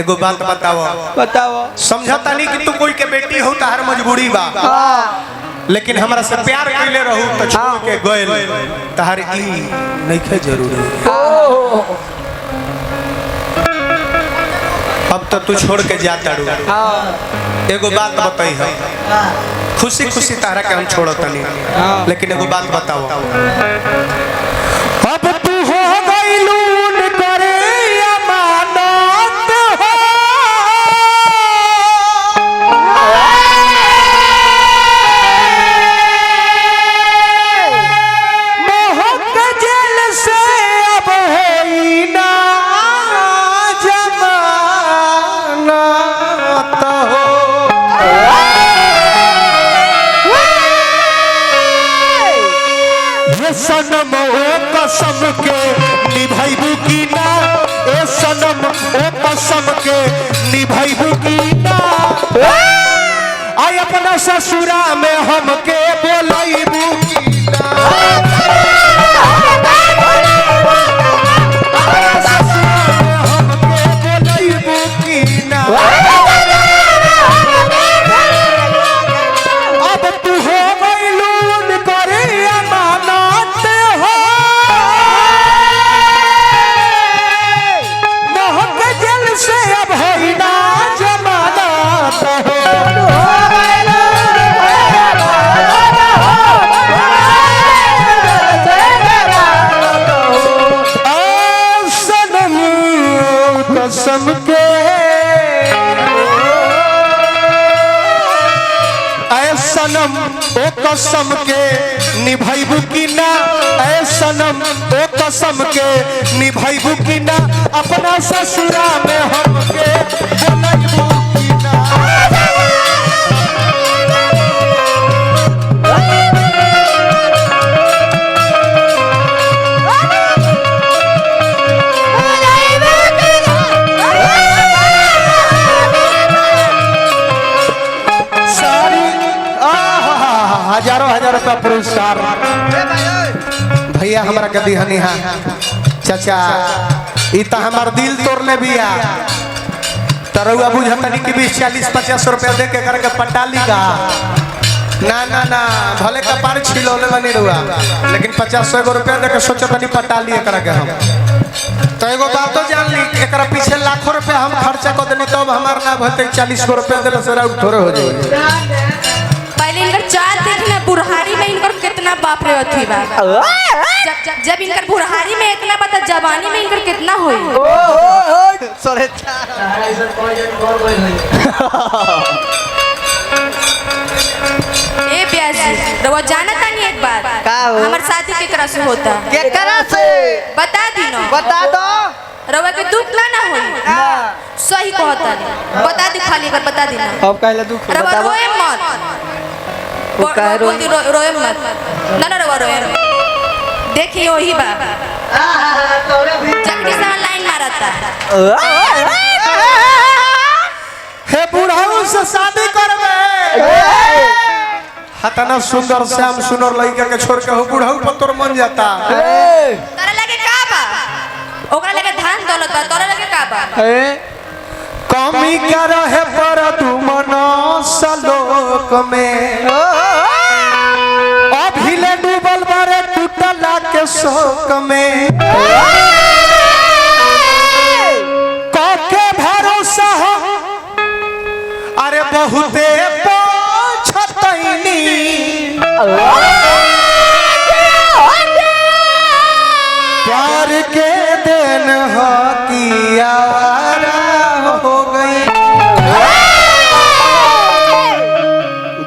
एगो बात बताओ बताओ समझता नहीं कि तू कोई के बेटी हो तार मजबूरी बा लेकिन हमरा से प्यार कइले रहू तो छोड़ के गइल तार ई नहीं खे जरूरी अब तो तू छोड़ के जाता रू एगो बात बताई है खुशी खुशी तारा के हम छोड़तनी लेकिन एगो बात बताओ अब तू हो गइलून करे अमानत हो मोहक जेल से अब होई ना जमानत हो सनम ओ कसम के निभाइबू की ना ए सनम ओ कसम के निभाइबू की ना आय अपना ससुरा में हमके बोलाइबू की ना अपना ससुरा में हमके बोलाइबू की ना अब तू हो गइलून करे अमानत हो मोहक जेल से अब होई ना जमानत हो सनम कसम के सनम ओ कसम के निभाइबू की ना ऐ सनम ओ कसम के निभाइबू की ना अपना ससुरा में हमके बोलाइबू की ना हजारों हजार रुपया पुरस्कार भैया हमारा के दिहनी है चाचा ई तो हमार दिल तोड़ले बिया तरुआ बुझतनी कि 20-40-50 रुपया दे के करके पटाली का ना ना ना भले का पार छिलोले बनी रुआ लेकिन 50-100 रुपया दे के सोचतनी पटाली करके हम तो एगो बात तो जान ली एकरा पीछे लाखों रुपया हम खर्चा कर देनी तब हमार ना भते 40 रुपया देले से थोड़े हो जाए पहले इनकर चार देखना बुढ़ारी में इनकर कितना बाप रे अथी बा जब इनकर बुढ़ारी में इतना बता जवानी में इनकर कितना होई ए प्यासी रवा जाना तानी एक बार हमार शादी केकरा से होता केकरा से बता दी ना बता दो रवा के दुख ना होई सही कहता बता दी खाली अगर बता दी ना अब कहले दुख रवा रोए मत रोए मत ना ना रोए देखिए वही बाबा चक्री से लाइन मारता हे बुढ़ाऊ से शादी करबे हतना सुंदर श्याम सुंदर लड़का के छोड़ के हो बुढ़ाऊ पर तोर मन जाता तोरा लगे का बा ओकरा लगे धान दौलत बा तोरा लगे का बा कमी क्या रहे पर तू मनुष्य लोक में अभिले डूबल बारे टूटला के शोक में काके भरोसा हो अरे बहुते पछतैनी प्यार के दिन हो किया हो गई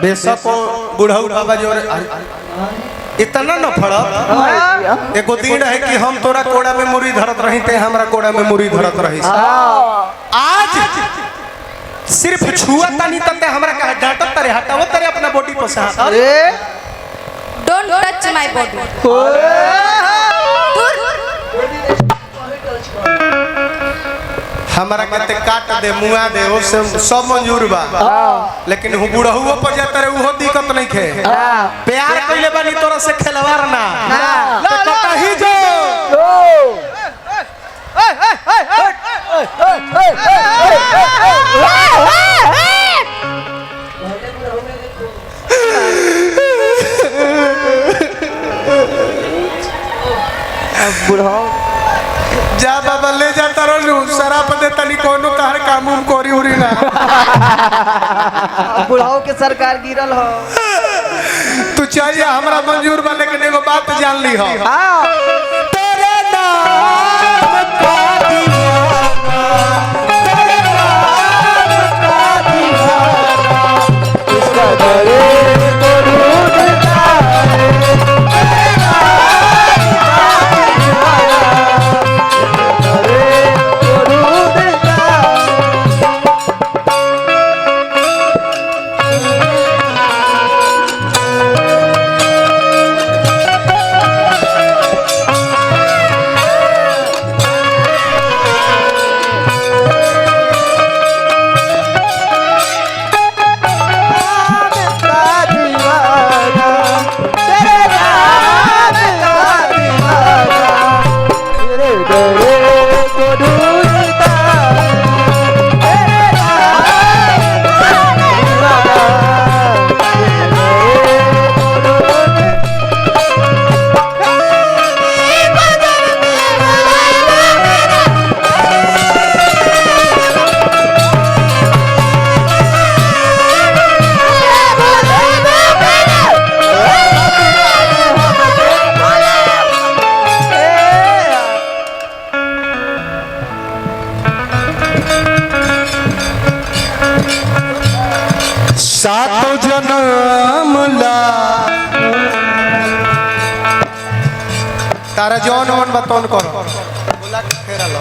बेशक बुढ़ऊ बाबा जो इतना न फड़ा एगो दिन है कि हम तोरा कोड़ा में मुरी धरत रही थे हमरा कोड़ा में मुरी धरत रही आज सिर्फ छुआ तनी तते हमरा का डांटत तरे हटाओ तरे अपना बॉडी पर से डोंट टच माय बॉडी हमरा कहते काट दे मुआ दे वो सब मंजूर बा लेकिन हूं बुढ़ऊ पर जाता रे वो दिक्कत नहीं खे प्यार कइले बानी तोरा से खिलवाड़ ना तो कहीं जो बुढ़ाओ जा बाबा ले जा तारो शराब दे तनी कोनो तहर काम उम कोरी उरी ना बुढ़ाओ के सरकार गिरल हो। तू चाहिए हमरा मंजूर बा, लेकिन एगो बात जान ली हो। हाँ तेरे नाम का दीवाना, तेरे नाम का दीवाना, इसका दरे को ढूंढता है। तेरे नाम का दरे को ढूंढता सातों जन्म ला तारा जौन मन बतौन करो। बोला के फेरा लो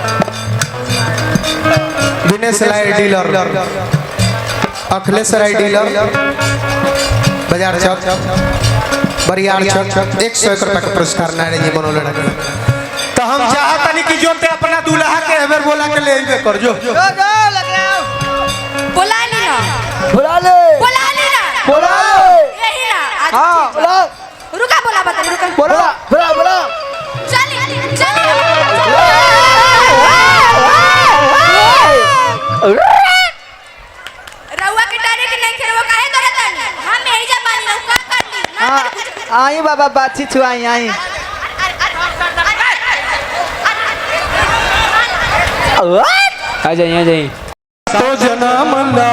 दिनेश लाई डीलर, अखिलेश राय डीलर, बाजार चौक, बरियार चौक, 101 रुपया का पुरस्कार नारायण जी बनोले रखे। तो हम चाहता नहीं कि जो ते अपना दूल्हा के एबर बोला के ले आइबे कर जो बुला ली ना, बुला ले बुला ली ना, बुला ले। यही ना आज हाँ ठीक बुला बा। रुका बोला बता रुका बुला बुला बुला चल चल रउआ के डरे के नहीं खेरवा काहे डरत तानी? हम यही जा बानी रउआ कर ली ना हाँ करे कुछ। आई बाबा बाछी छुआई आई आ जाइए आ जाइए। तो जन्म ला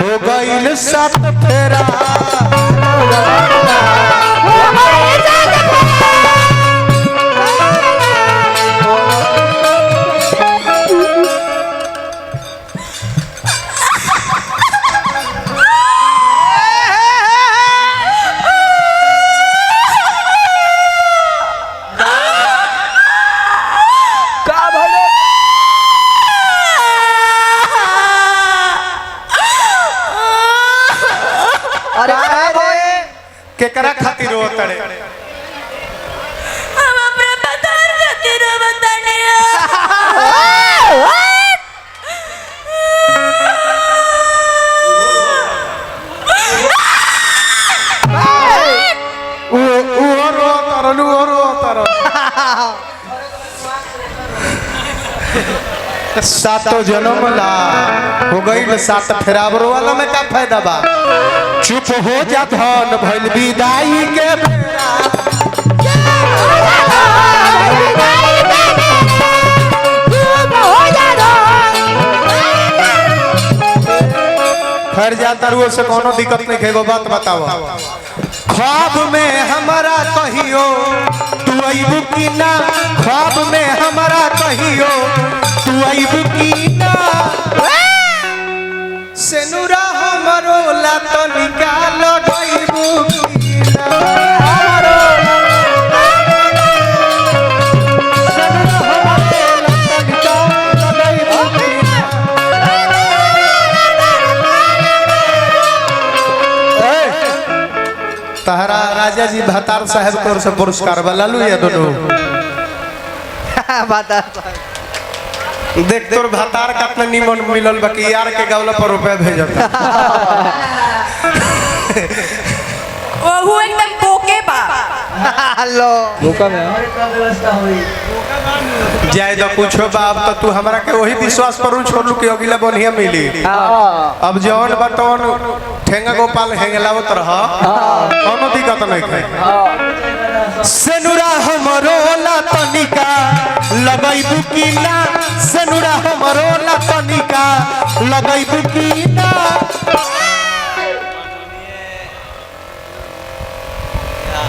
हो गईल सात फेरा, का भले अरे का भले केकरा खातिर रो तड़े? हम अपने बता खातिर बताने वो रो तरन, वो रो तरन। सातों जन्म ला हो गईल सात फेरावरो वाला में का फायदा बा? चुप हो जा धन भइल विदाई के बेरा, खैर जाता रुओ से कोनो दिक्कत नहीं है। बात बताओ, ख्वाब में हमारा कहियो तू अइबू की ना, ख्वाब में हमारा कहियो तू अइबू की ना, सेनुरा हमरो ला तो निकाल गइबू की ना, सेनुरा हमरो ला तो निकाल गइबू की ना। तहरा राजा जी भतार साहब को से पुरस्कार वाला लू या दोनों बता देख तोर भतार कितना निमन मिलल बाकी यार के गवला पर रुपया भेजता। ओहू एकदम बोके बा। हेलो भूखा में जाए तो पूछो बाप तो तू हमरा के वही विश्वास पर छोड़ लू कि अगला बढ़िया मिली। अब जौन बतौन ठेंगा गोपाल हेंगलावत रह कोनो दिक्कत नहीं है। सेनुरा हमरो ला तनिका लगैबू की ना, सेनुरा हमरो ला तनिका लगैबू की ना।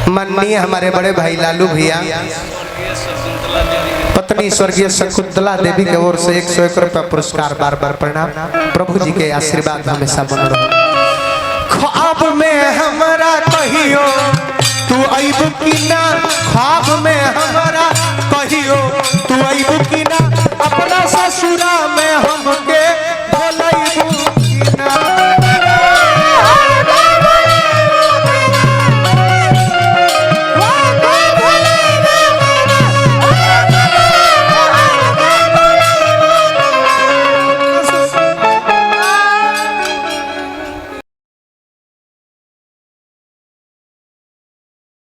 माननीय हमारे बड़े भाई लालू भैया पत्नी स्वर्गीय शकुंतला देवी की ओर से 101 रुपया पुरस्कार, बार बार प्रणाम। प्रभु जी के आशीर्वाद हमेशा बन रहो। ख्वाब में हमारा कहियो तू अइबू की ना, ख्वाब में हमारा कहियो तू अइबू की ना, अपना ससुरा में हमके भुलाइबू की ना।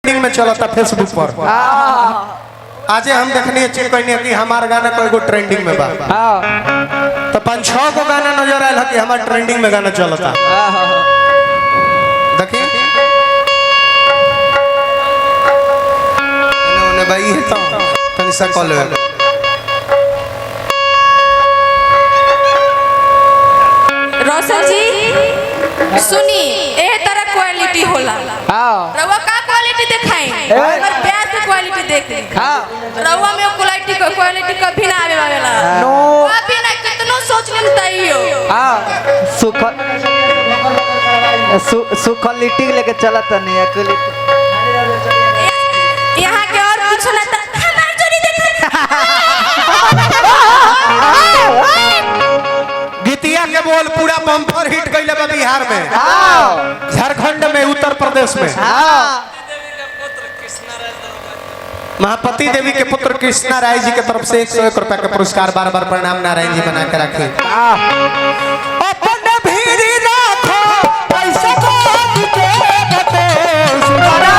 में चला था फेसबुक पर आज हम देखने चेक करने कि हमार गाना कोई को ट्रेंडिंग में बा तो 5-6 को गाना नजर आयल कि हमार ट्रेंडिंग में गाना चलता। देखिए इन्होंने भाई है तो तनी सा कॉल है रोशन जी सुनी ए तरह क्वालिटी होला। रवा का क्वालिटी दिखाई और प्यार की क्वालिटी देख रवा में क्वालिटी कभी ना आवे वाला नो कभी ना कितनो सोच लेन तइयो सुखलिटी लेके चलत नहीं क्वालिटी यहाँ के और कुछ ना था हमार जोड़ी देख गीतिया के बोल पूरा बम्पर हिट गइले बा बिहार में, झारखंड में, उत्तर प्रदेश में। महापति देवी के पुत्र कृष्णा राय जी के तरफ से 101 रुपया का पुरस्कार, बार बार प्रणाम नारायण जी बना के रखे। अपने भीरी राखो पैसा बात के बतो सुनारा,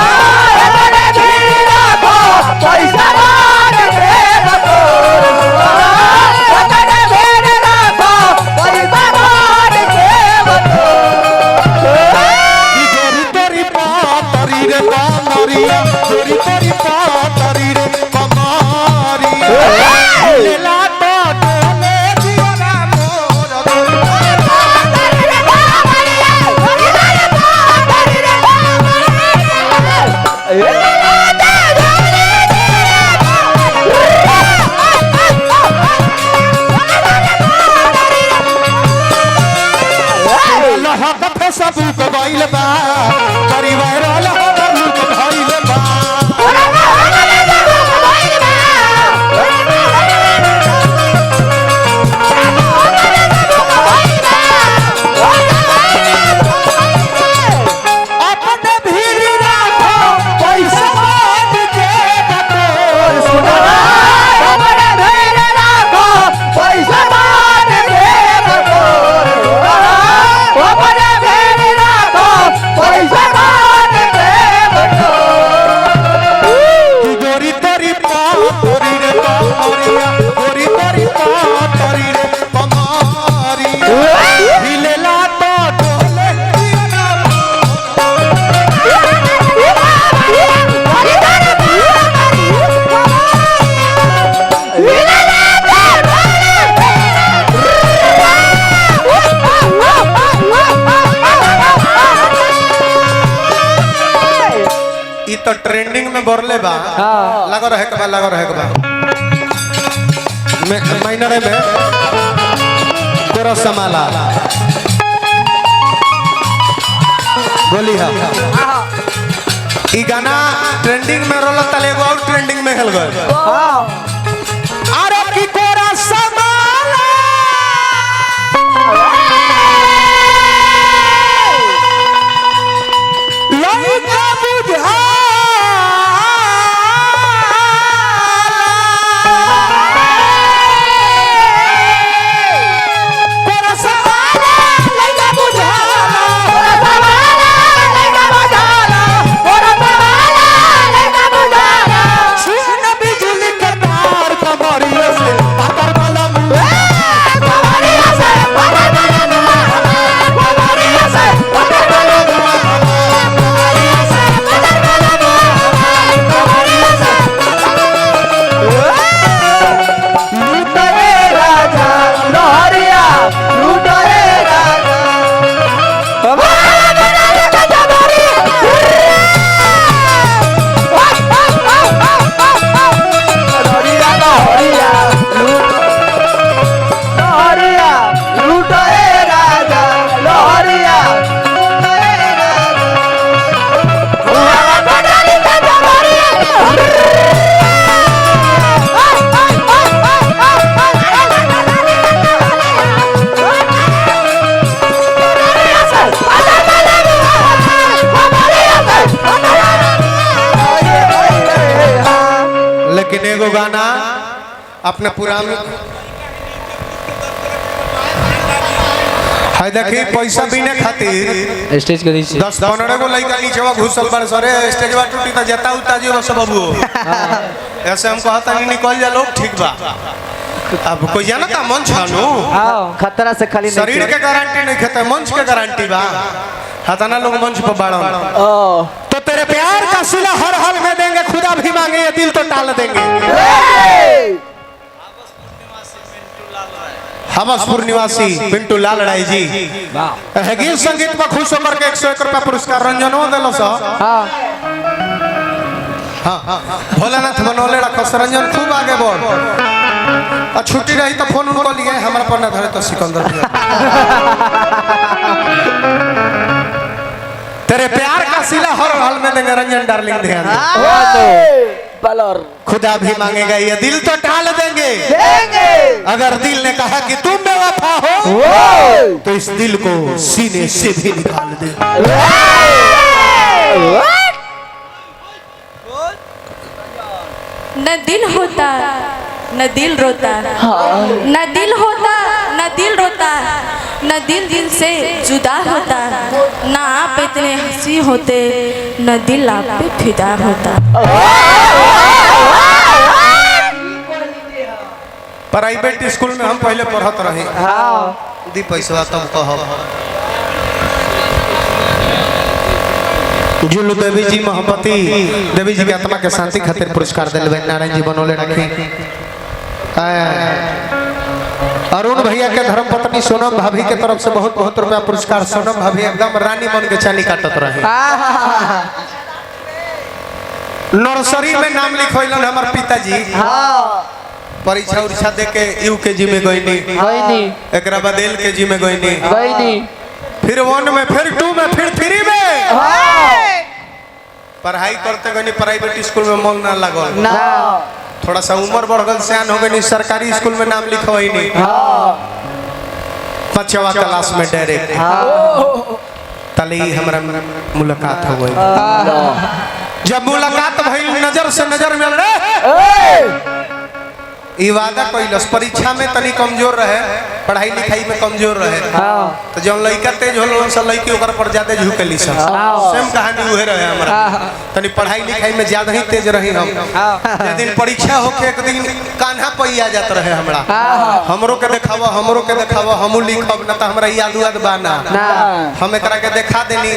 अपने भीरी राखो पैसा बात के बतो सुनारा, अपने भीरी राखो पैसा बात के बतो। गोरी तोरी पातरी रे पामरिया, गोरी तोरी पातरी रे पामरी लेला तो डोले दिया ना मोर गोरी पातरी रे पामरिया, गोरी तोरी पातरी रे पामरी लहा का फेसबुक गइल बा परिवार लहा का लुक भइल बा। अपने भीरी राखो पैसा बात के बतोर सुनारा, अपने भीरी राखो पैसा बात के बतोर सुनारा, अपने भीरी राखो पैसा बात के बतोर। गोरी तोरी पातरी रे पामरिया, गोरी तोरी पातरी रे पामरी हिलेला तो डोले दिया ना ई तो ट्रेंडिंग में बोरले बा। लगो रहे के बा, लगो रहे के बा माइनर में तोरा समाला बोली हा ई गाना ट्रेंडिंग में रोला तले एगो और ट्रेंडिंग में हेल गए। अरे की तोरा समाला लइका बुझा अपने पुराने है देखी पैसा बिने खातिर स्टेज के नीचे 10-15 गो लड़का नीचे घुसल बड़ सरे स्टेजवा टूटी त जता उता जो सब बाबू ऐसे हम कहता नहीं निकल जा लोग ठीक बा अब कोई जानता मंच हानो खतरा से खाली शरीर के गारंटी नहीं खेते मंच के गारंटी बा हताना लोग मंच पर बाड़न तो तेरे प्यार का सिला हर हाल में देंगे खुदा भी मांगे ये दिल तो टाल देंगे हवसपुर निवासी पिंटू लाल राय जी गीत संगीत में खुश होकर के 101 रुपया पुरस्कार रंजनो दिलो सा भोलानाथ बनोले रखो रंजन खूब आगे बढ़ और छुट्टी रही तो फोन उनको लिए हमारा पन्ना धरे तो सिकंदर तेरे प्यार का सिला हर हाल में देंगे रंजन डार्लिंग ध्यान खुदा भी मांगेगा ये दिल तो टाल देंगे अगर दिल ने कहा कि तुम बेवफा हो तो इस दिल को सीने से भी निकाल दे न दिल होता न दिल रोता न दिल होता न दिल रोता न दिल से जुदा होता न आप इतने हंसी होते न दिल आप पे फिदा होता। प्राइवेट स्कूल में हम पहले पढ़त रहे दी पैसा तब कह जुलू देवी जी मोहब्बती देवी जी के आत्मा के शांति खातिर पुरस्कार दिलवे नारायण जी बनोले रखे अरुण भैया के धर्मपत्नी सोनम भाभी के तरफ से बहुत बहुत रुपया पुरस्कार सोनम भाभी एकदम रानी बन के चाली काटत रहे नर्सरी में नाम लिखवैलन हमार पिताजी परीक्षा उरीक्षा दे के यूकेजी में गईनी एक बाद एलकेजी में गईनी फिर 1 में फिर 2 में फिर 3 में पढ़ाई करते गई प्राइवेट स्कूल में मन ना लगल थोड़ा सा उम्र बढ़ गल सियान हो गई सरकारी स्कूल में नाम लिखवाई नहीं 5वीं क्लास में डायरेक्ट तली हमरा मुलाकात हो गई जब मुलाकात भई नजर से नजर मिल रहे ई वादा कैलस परीक्षा में तनी कमजोर रहे पढ़ाई लिखाई में कमजोर रहे तो जब लड़का तेज होल सब लड़की ओकर पर ज्यादा झुकेली सब सेम कहानी उहे रहे हमरा तनी पढ़ाई लिखाई में ज्यादा ही तेज रही हम जे दिन परीक्षा होके एक दिन कान्हा पैया जात रहे हमरा हमरो के देखावा हमू लिखब ना त हमरा याद बा ना हम एकरा के देखा देनी